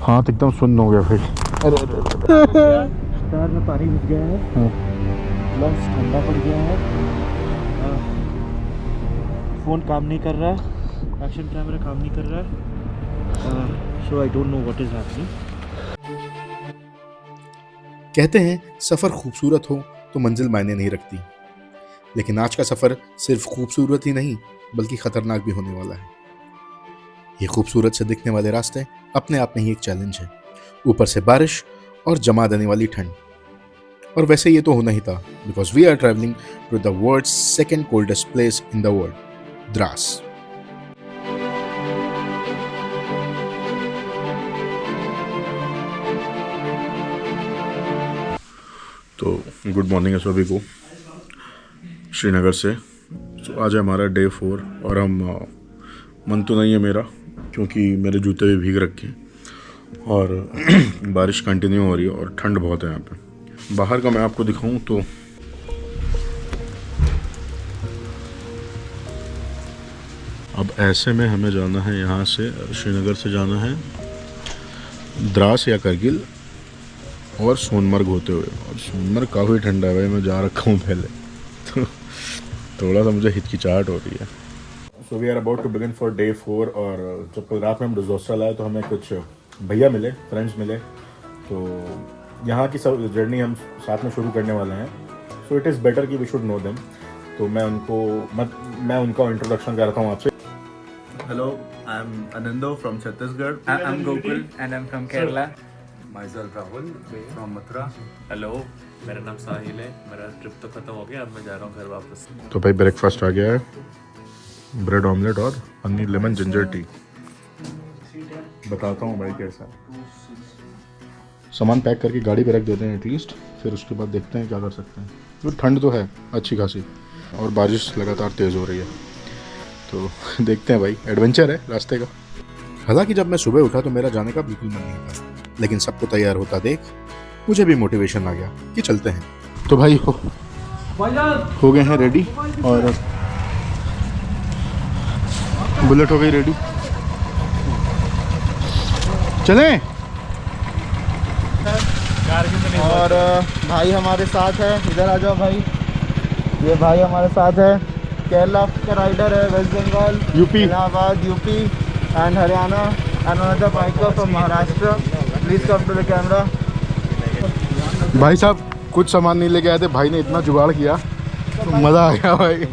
हाथ एकदम सुन्न हो गया भाई। अरे टायर में पानी घुस गया है, ग्लव्स ठंडा पड़ गया है, फ़ोन काम नहीं कर रहा है, एक्शन कैमरा काम नहीं कर रहा है, so I don't know what is happening. कहते हैं सफ़र खूबसूरत हो तो मंजिल मायने नहीं रखती, लेकिन आज का सफ़र सिर्फ खूबसूरत ही नहीं बल्कि ख़तरनाक भी होने वाला है। ये खूबसूरत से दिखने वाले रास्ते अपने आप में ही एक चैलेंज है, ऊपर से बारिश और जमा देने वाली ठंड। और वैसे ये तो होना ही था, because we are travelling to the world's second coldest place in the world, Dras. तो गुड मॉर्निंग है सभी को श्रीनगर से। तो आज है हमारा डे 4 और हम मन तो नहीं है मेरा क्योंकि मेरे जूते भी भीग रखे हैं और बारिश कंटिन्यू हो रही है और ठंड बहुत है यहाँ पे। बाहर का मैं आपको दिखाऊं तो अब ऐसे में हमें जाना है, यहाँ से श्रीनगर से जाना है द्रास या करगिल और सोनमर्ग होते हुए। और सोनमर्ग काफ़ी ठंडा है भाई, मैं जा रखा हूँ पहले तो थोड़ा सा मुझे हिचकिचाहट हो रही है। So we are about to begin for day 4। और जब कल रात में हम डिजोस्ट्रा लाए तो हमें कुछ भैया मिले, फ्रेंड्स मिले, तो यहाँ की सब जर्नी हम साथ में शुरू करने वाले हैं। सो इट इज़ बेटर कि वी शुड नो देम। तो मैं उनका इंट्रोडक्शन कर रहा हूँ आपसे। Hello, I'm Anando from Chhattisgarh. I'm Gokul and I'm from Kerala. Myself Rahul from Mathura. Hello, मेरा नाम साहिल है। मेरा ट्रिप तो खत्म हो गया, अब मैं जा रहा हूँ घर वापस। तो भाई ब्रेकफास्ट आ गया है, ब्रेड ऑमलेट और हनी लेमन जिंजर टी। बताता हूँ भाई कैसा है। सामान पैक करके गाड़ी पे रख देते हैं एटलीस्ट, फिर उसके बाद देखते हैं क्या कर सकते हैं। तो ठंड तो है अच्छी खासी और बारिश लगातार तेज़ हो रही है, तो देखते हैं भाई, एडवेंचर है रास्ते का। हालांकि जब मैं सुबह उठा तो मेरा जाने का बिल्कुल मन नहीं था, लेकिन सबको तैयार होता देख मुझे भी मोटिवेशन आ गया कि चलते हैं। तो भाई हो गए हैं रेडी और बुलेट हो गई रेडी, चलें। और भाई हमारे साथ है, इधर आ जाओ भाई, ये भाई हमारे साथ है, केरला का राइडर है, West Bengal, UP, Allahabad, UP and Haryana, and another biker from Maharashtra. Please come to the camera. भाई साहब कुछ सामान नहीं लेके आए थे, भाई ने इतना जुगाड़ किया तो मज़ा आ गया भाई,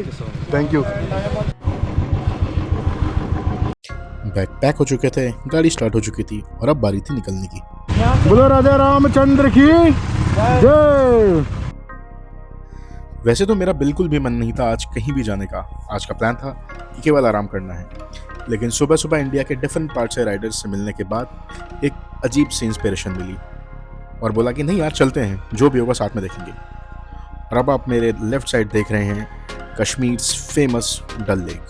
थैंक यू। बैग पैक हो चुके थे, गाड़ी स्टार्ट हो चुकी थी और अब बारी थी निकलने की। बोलो राजा रामचंद्र की जय। वैसे तो मेरा बिल्कुल भी मन नहीं था आज कहीं भी जाने का। आज का प्लान था कि केवल आराम करना है, लेकिन सुबह सुबह इंडिया के डिफरेंट पार्ट से राइडर्स से मिलने के बाद एक अजीब सी इंस्पिरेशन मिली और बोला कि नहीं यार चलते हैं, जो भी होगा साथ में देखेंगे। और अब आप मेरे लेफ्ट साइड देख रहे हैं कश्मीर फेमस डल लेक।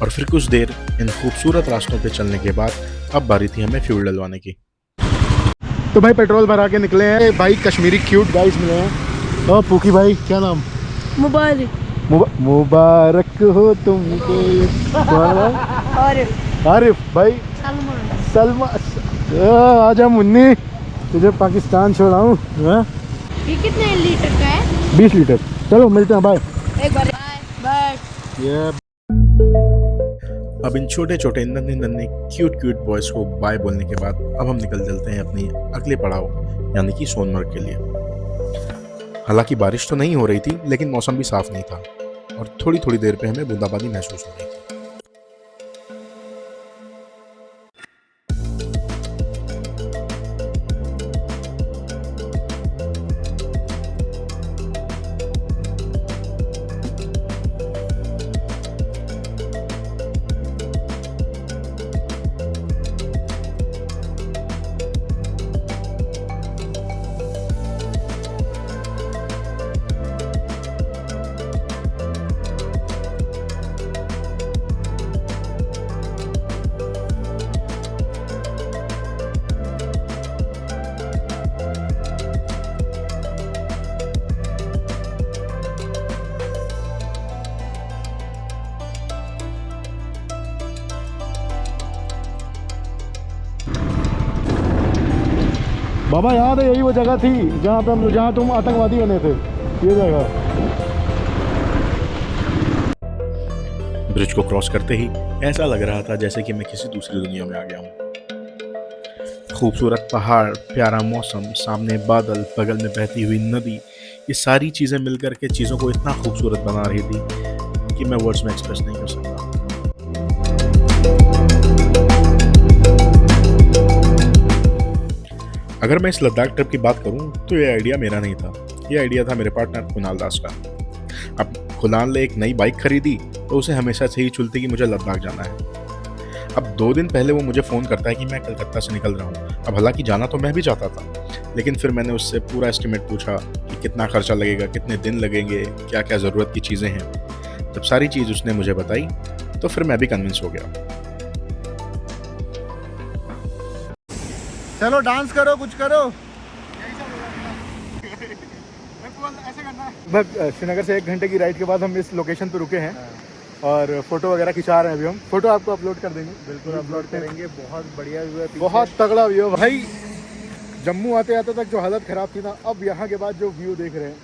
और फिर कुछ देर इन खूबसूरत रास्तों पे चलने के बाद अब बारी थी हमें फ्यूल डलवाने की। तो भाई पेट्रोल भरा के निकले हैं। भाई कश्मीरी क्यूट गाइस मिले हैं। और पूकी भाई, क्या नाम? मुबारक हो तुमको। आरिफ भाई, सलमा। आजा मुन्नी, तुझे पाकिस्तान छोड़ाऊं। ये कितने लीटर का है? 20 लीटर। चलो मिलते हैं, बाय। एक बार बाय। अब इन छोटे छोटे नन्हे नन्हे क्यूट क्यूट बॉयज को बाय बोलने के बाद अब हम निकल चलते हैं अपनी अगले पड़ाव यानी कि सोनमर्ग के लिए। हालांकि बारिश तो नहीं हो रही थी, लेकिन मौसम भी साफ नहीं था और थोड़ी थोड़ी देर पे हमें बूंदाबांदी महसूस हो रही थी। बाबा याद है, यही वो जगह थी जहाँ तुम आतंकवादी बने थे, ये जगह। ब्रिज को क्रॉस करते ही ऐसा लग रहा था जैसे कि मैं किसी दूसरी दुनिया में आ गया हूँ। खूबसूरत पहाड़, प्यारा मौसम, सामने बादल, बगल में बहती हुई नदी, ये सारी चीज़ें मिलकर के चीज़ों को इतना खूबसूरत बना रही थी कि मैं वर्ड्स में एक्सप्रेस नहीं कर सकता। अगर मैं इस लद्दाख ट्रिप की बात करूं तो ये आइडिया मेरा नहीं था, ये आइडिया था मेरे पार्टनर कुणाल दास का। अब कुणाल ने एक नई बाइक खरीदी तो उसे हमेशा से ही चुलती कि मुझे लद्दाख जाना है। अब 2 दिन पहले वो मुझे फ़ोन करता है कि मैं कलकत्ता से निकल रहा हूँ। अब हालांकि जाना तो मैं भी चाहता था, लेकिन फिर मैंने उससे पूरा एस्टिमेट पूछा कि कितना खर्चा लगेगा, कितने दिन लगेंगे, क्या क्या ज़रूरत की चीज़ें हैं। जब सारी चीज़ उसने मुझे बताई तो फिर मैं भी कन्विंस हो गया। चलो डांस करो, कुछ करो। लगभग श्रीनगर से 1 घंटे की राइड के बाद हम इस लोकेशन पर रुके हैं और फोटो वगैरह खिंचा रहे हैं। अभी हम फोटो आपको अपलोड कर देंगे। बिल्कुल अपलोड करेंगे। बहुत बढ़िया व्यू है, बहुत तगड़ा व्यू है भाई। जम्मू आते आते तक जो हालत ख़राब थी ना, अब यहाँ के बाद जो व्यू देख रहे हैं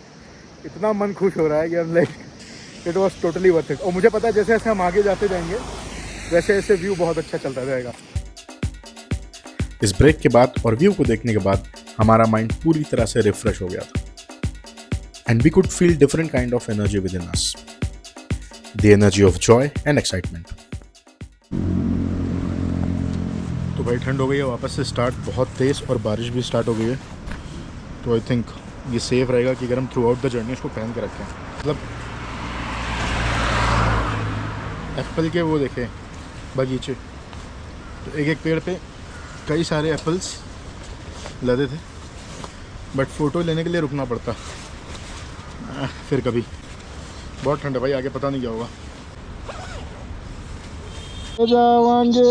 इतना मन खुश हो रहा है कि हम like it was totally worth it. और मुझे पता है जैसे जैसे हम आगे जाते जाएंगे वैसे वैसे व्यू बहुत अच्छा चलता जाएगा। इस ब्रेक के बाद और व्यू को देखने के बाद हमारा माइंड पूरी तरह से रिफ्रेश हो गया था and we could feel different kind of energy within us, the energy of joy and excitement. तो भाई ठंड हो गई है वापस से स्टार्ट, बहुत तेज़, और बारिश भी स्टार्ट हो गई है। तो आई थिंक ये सेफ़ रहेगा कि अगर हम थ्रू आउट द जर्नी इसको पहन के रखें। मतलब एप्पल के वो देखें बगीचे, तो एक एक पेड़ पे कई सारे एप्पल्स लदे थे, बट फ़ोटो लेने के लिए रुकना पड़ता फिर कभी। बहुत ठंड है भाई, आगे पता नहीं क्या होगा। जावांगे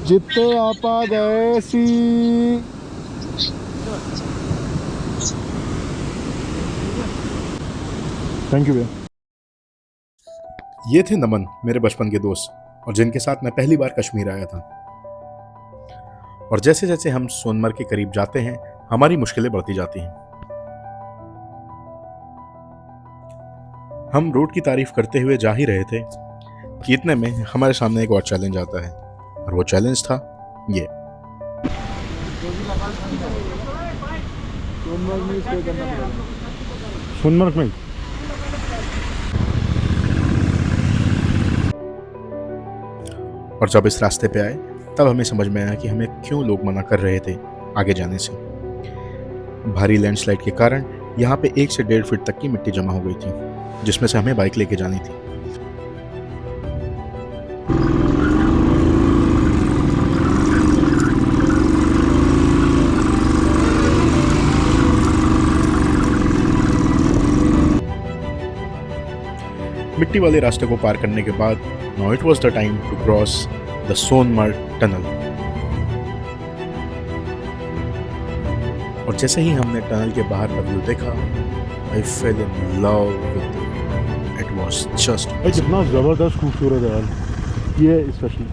जितने आपा गए सी। थैंक यू भैया। ये थे नमन, मेरे बचपन के दोस्त, और जिनके साथ मैं पहली बार कश्मीर आया था। और जैसे जैसे हम सोनमर्ग के करीब जाते हैं हमारी मुश्किलें बढ़ती जाती हैं। हम रोड की तारीफ करते हुए जा ही रहे थे कि इतने में हमारे सामने एक और चैलेंज आता है, और वो चैलेंज था ये। सोनमर्ग में और जब इस रास्ते पे आए तब हमें समझ में आया कि हमें क्यों लोग मना कर रहे थे आगे जाने से। भारी लैंडस्लाइड के कारण यहाँ पे 1 से 1.5 फीट तक की मिट्टी जमा हो गई थी, जिसमें से हमें बाइक लेके जानी थी। मिट्टी वाले रास्ते को पार करने के बाद now it was the time to cross the Sonmarg tunnel. और जैसे ही हमने टनल के बाहर का व्यू देखा, I fell in love with it. It was just भाई कितना ज़बरदस्त खूबसूरत है यार ये, स्पेशली।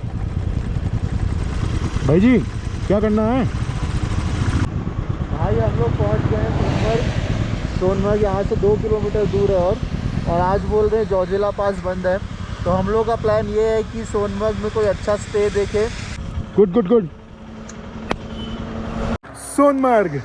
भाई जी क्या करना है? भाई हम लोग पहुंच गए सोनमर्ग। सोनमर्ग यहाँ से 2 किलोमीटर दूर है और आज बोल रहे हैं जोजिला पास बंद है। तो हम लोग का प्लान ये है कि सोनमर्ग में कोई अच्छा स्टे देखे। Good good good. Sonmarg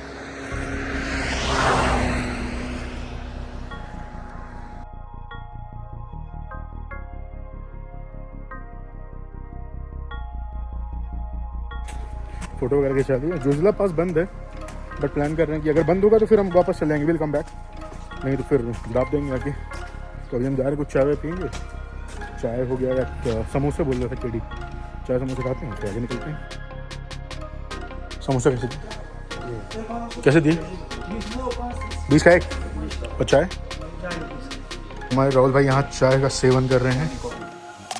photo वगैरह खिंचा दिया। जोजिला पास बंद है, बट प्लान कर रहे हैं कि अगर बंद होगा तो फिर हम वापस चले जाएंगे, विल कम बैक, नहीं तो फिर दाब देंगे आके। तो अभी हम जा रहे हैं, कुछ चाय वाय पियेंगे। चाय हो गया या समोसे बोल रहे थे केडी, चाय समोसे खाते हैं तो आगे निकलते हैं। समोसा कैसे दिए? कैसे दिए? 20 का 1। और चाय? हमारे राहुल भाई यहाँ चाय का सेवन कर रहे हैं,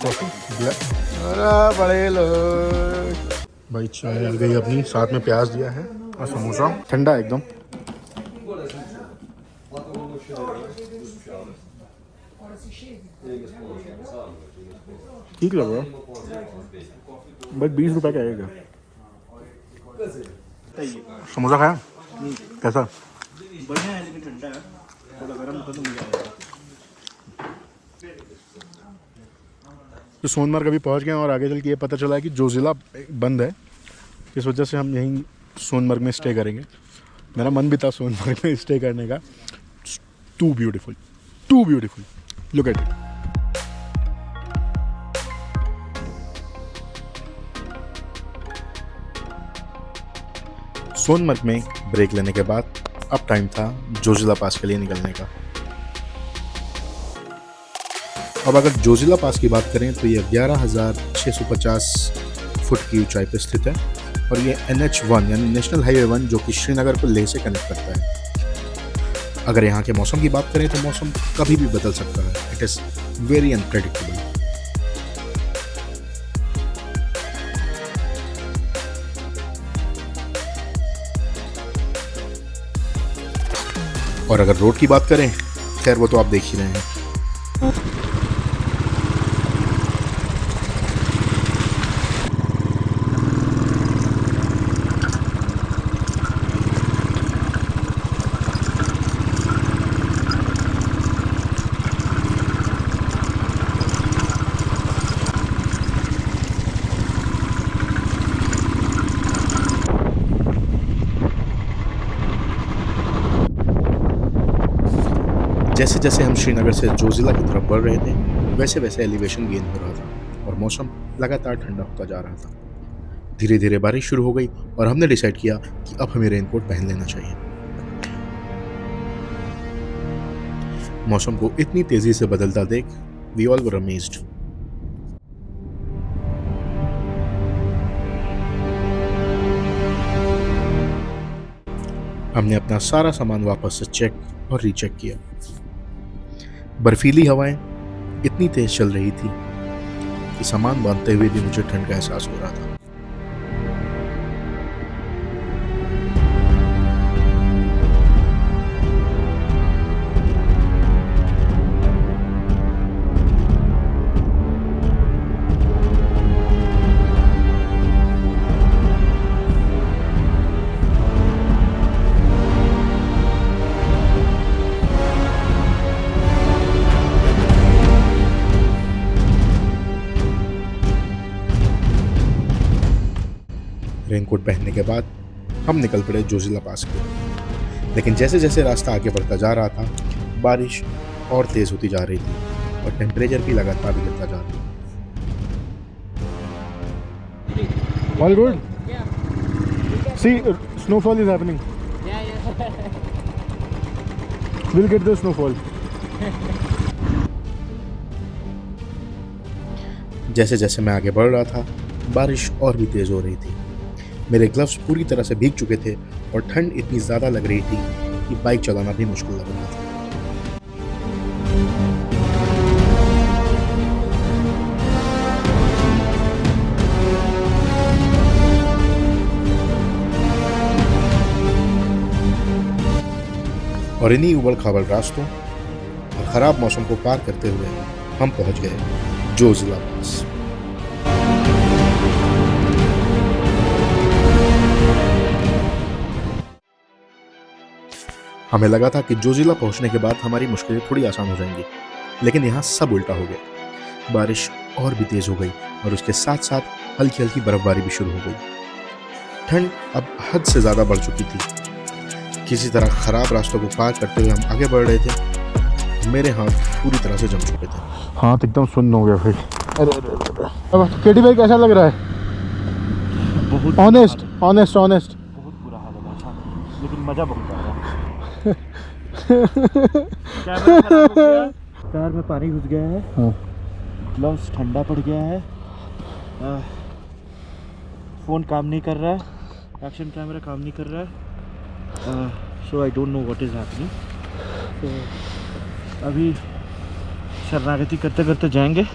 कॉफ़ी ब्लैक। अरे बड़े लोग भाई, चाय आ गई अपनी, साथ में प्याज दिया है और समोसा ठंडा एकदम। ठीक लग रहा, बस 20 रुपए का आएगा। समोसा खाया कैसा? बढ़िया है लेकिन ठंडा है, थोड़ा गर्म होता तो मजा आएगा। तो सोनमर्ग अभी पहुंच गए हैं और आगे चल के ये पता चला है कि जोजिला बंद है, इस वजह से हम यहीं सोनमर्ग में स्टे करेंगे। मेरा मन भी था सोनमर्ग में स्टे करने का। Too beautiful, look at it. Sonmarg में ब्रेक लेने के बाद अब टाइम था जोजिला पास के लिए निकलने का। अब अगर जोजिला पास की बात करें तो ये 11,650 फुट की ऊंचाई पर स्थित है और ये NH1 यानी नेशनल हाईवे 1 जो कि श्रीनगर को लेह से कनेक्ट करता है। अगर यहाँ के मौसम की बात करें तो मौसम कभी भी बदल सकता है। It is very unpredictable. और अगर रोड की बात करें, खैर वो तो आप देख ही रहे हैं। जैसे जैसे हम श्रीनगर से जोजिला की तरफ बढ़ रहे थे वैसे वैसे एलिवेशन गेन हो रहा था और मौसम लगातार ठंडा होता जा रहा था। धीरे धीरे बारिश शुरू हो गई और हमने डिसाइड किया कि अब हमें रेनकोट पहन लेना चाहिए। मौसम को इतनी तेजी से बदलता देख वी ऑल वर अमेज्ड। हमने अपना सारा सामान वापस से चेक और रीचेक किया। बर्फीली हवाएं इतनी तेज चल रही थी कि सामान बांधते हुए भी मुझे ठंड का एहसास हो रहा था। रेनकोट पहनने के बाद हम निकल पड़े जोजिला पास के लिए। लेकिन जैसे जैसे रास्ता आगे बढ़ता जा रहा था बारिश और तेज होती जा रही थी और टेम्परेचर भी लगातार गिरता जा रहा था। All good? See, snowfall is happening. We'll get the snowfall. जैसे जैसे मैं आगे बढ़ रहा था बारिश और भी तेज हो रही थी। मेरे ग्लव्स पूरी तरह से भीग चुके थे और ठंड इतनी ज़्यादा लग रही थी कि बाइक चलाना भी मुश्किल लग रहा था। और इन्हीं उबड़ खाबड़ रास्तों और ख़राब मौसम को पार करते हुए हम पहुंच गए जोजिला पास। हमें लगा था कि जोजिला पहुंचने के बाद हमारी मुश्किलें थोड़ी आसान हो जाएंगी, लेकिन यहाँ सब उल्टा हो गया। बारिश और भी तेज हो गई और उसके साथ साथ हल्की हल्की बर्फबारी भी शुरू हो गई। ठंड अब हद से ज़्यादा बढ़ चुकी थी। किसी तरह ख़राब रास्तों को पार करते हुए हम आगे बढ़ रहे थे। मेरे हाथ पूरी तरह से जम चुके थे। हाथ एकदम सुन्न हो गया फिर। अब केटी भाई कैसा लग रहा है? बहुत ऑनेस्ट बहुत बुरा हाल है, लेकिन मज़ा बहुत आ रहा है। कैमरा खराब हो गया, कार में पानी घुस गया है, ग्लव्स ठंडा पड़ गया है, फ़ोन काम नहीं कर रहा है, एक्शन कैमरा काम नहीं कर रहा है। So I don't know what is happening. तो अभी शरणागति करते करते जाएंगे।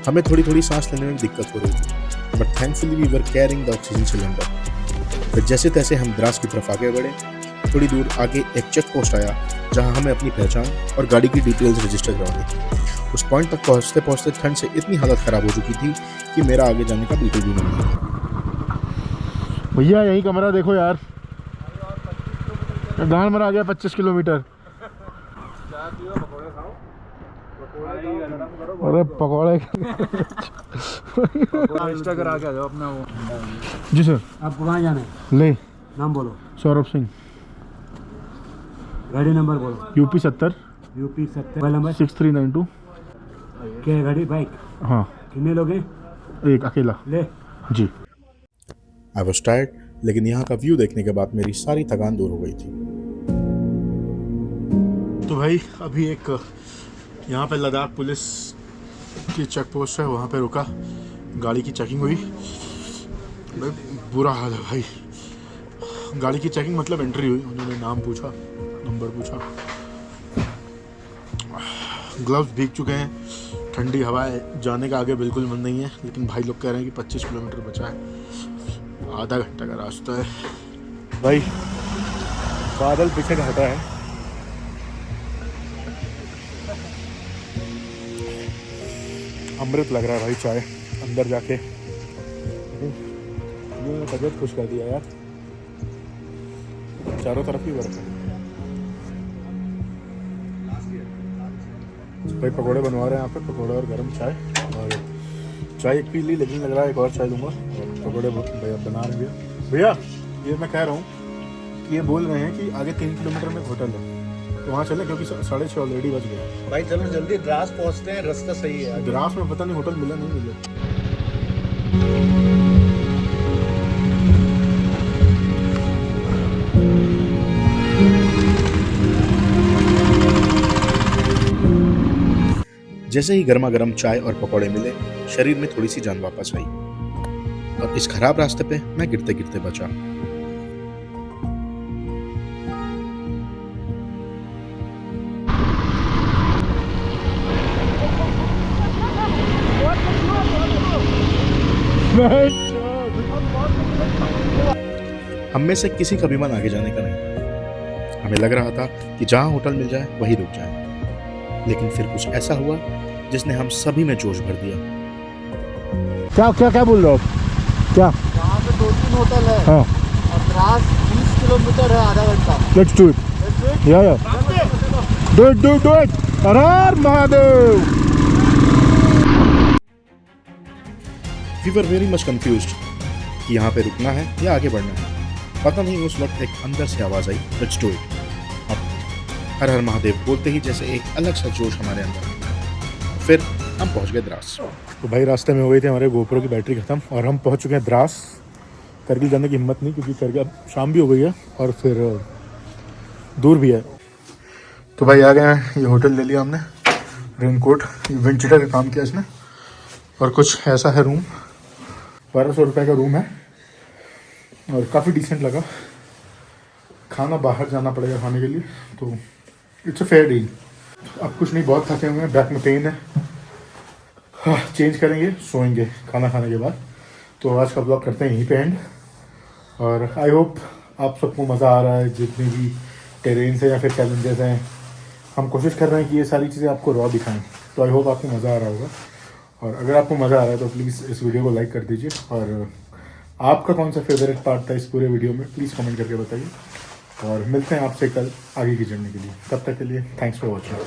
हमें थोड़ी थोड़ी सांस लेने में दिक्कत हो रही थी, but thankfully we were carrying the oxygen cylinder. फिर जैसे तैसे हम द्रास की तरफ आगे बढ़े। थोड़ी दूर आगे एक चेक पोस्ट आया जहां हमें अपनी पहचान और गाड़ी की डिटेल्स रजिस्टर करवानी थी उस पॉइंट तक पहुंचते पहुंचते ठंड से इतनी हालत ख़राब हो चुकी थी कि मेरा आगे जाने का बिल्कुल भी मन नहीं था। भैया यही कमरा देखो यार, गांड मरा गया 25 किलोमीटर। अरे पकौड़े रजिस्टर करा के आ जाओ अपना वो। जी सर। आपको कहाँ जाना है? ले नाम बोलो। सौरभ सिंह, गाड़ी नंबर बोलो। UP 70 UP 70 mobile number 6392। क्या है गाड़ी बाइक? हाँ कितने लोग हैं? एक अकेला। ले जी। आई वॉज टायर्ड, लेकिन यहाँ का व्यू देखने के बाद मेरी सारी थकान दूर हो गई थी। तो भाई अभी एक यहाँ पे लद्दाख पुलिस की चेक पोस्ट है, वहाँ पे रुका, गाड़ी की चेकिंग हुई। बुरा हाल है भाई, गाड़ी की चेकिंग मतलब एंट्री हुई, उन्होंने नाम पूछा, नंबर पूछा, ग्लव्स भीग चुके हैं, ठंडी हवा है, जाने का आगे बिल्कुल मन नहीं है। लेकिन भाई लोग कह रहे हैं कि 25 किलोमीटर बचा है, आधा घंटा का रास्ता है। भाई बादल पीछे का हटा है, अमृत लग रहा है भाई चाय अंदर जाके। ये तबीयत खुश कर दिया यार, चारों तरफ ही बर्फ है। भाई पकोड़े बनवा रहे हैं यहाँ पे, पकोड़े और गर्म चाय। और चाय एक पी ली, लेकिन लग रहा है एक और चाय लूँगा। पकोड़े भैया बना रहे हैं। भैया ये मैं कह रहा हूँ कि ये बोल रहे हैं कि आगे 3 किलोमीटर में होटल है, तो वहाँ चले, क्योंकि 6:30 ऑलरेडी बज गया। भाई चलो जल्दी द्रास पहुंचते हैं, रास्ता सही है। द्रास में पता नहीं होटल मिला नहीं मिला। जैसे ही गर्मा गर्म चाय और पकौड़े मिले, शरीर में थोड़ी सी जान वापस आई और इस खराब रास्ते पे मैं गिरते गिरते बचा। हम में से किसी का भी मन आगे जाने का नहीं। हमें लग रहा था कि जहां होटल मिल जाए वहीं रुक जाए, लेकिन फिर कुछ ऐसा हुआ जिसने हम सभी में जोश भर दिया। क्या क्या क्या बोल रहे हो आप? क्या? यहाँ पे 2-3 होटल है। हाँ। और द्रास 20 किलोमीटर है, आधा घंटा। Let's do it. या do it do it do it. Har Har Mahadev. We were very much confused कि यहाँ पे रुकना है या आगे बढ़ना है। पता नहीं उस वक्त एक अंदर से आवाज़ आई, लेट्स डू इट। अब हर हर महादेव बोलते ही जैसे एक अलग सा जोश हमारे अंदर आया। फिर हम पहुँच गए द्रास। तो भाई रास्ते में हो गई थी हमारे गोप्रो की बैटरी ख़त्म और हम पहुँच चुके हैं द्रास। करगिल जाने की हिम्मत नहीं, क्योंकि करगिल अब शाम भी हो गई है और फिर दूर भी है। तो भाई आ गए हैं, ये होटल ले लिया हमने, रेनकोट, विंड चीटर का काम किया इसने। और कुछ ऐसा है रूम, 1200 रुपये का रूम है और काफ़ी डिसेंट लगा। खाना बाहर जाना पड़ेगा खाने के लिए, तो इट्स अ फेयर डील। अब कुछ नहीं, बहुत थके हुए हैं, बैक में पेन है। हाँ, चेंज करेंगे, सोएंगे खाना खाने के बाद। तो आज का ब्लॉग करते हैं यहीं पे एंड। और आई होप आप सबको मज़ा आ रहा है, जितने भी टेरेन्स है या फिर चैलेंजेस हैं। हम कोशिश कर रहे हैं कि ये सारी चीज़ें आपको रॉ दिखाएं, तो आई होप आपको मज़ा आ रहा होगा। और अगर आपको मज़ा आ रहा है तो प्लीज़ इस वीडियो को लाइक कर दीजिए। और आपका कौन सा फेवरेट पार्ट था इस पूरे वीडियो में, प्लीज़ कमेंट करके बताइए। और मिलते हैं आपसे कल आगे की जर्नी के लिए। तब तक के लिए थैंक्स फॉर वॉचिंग।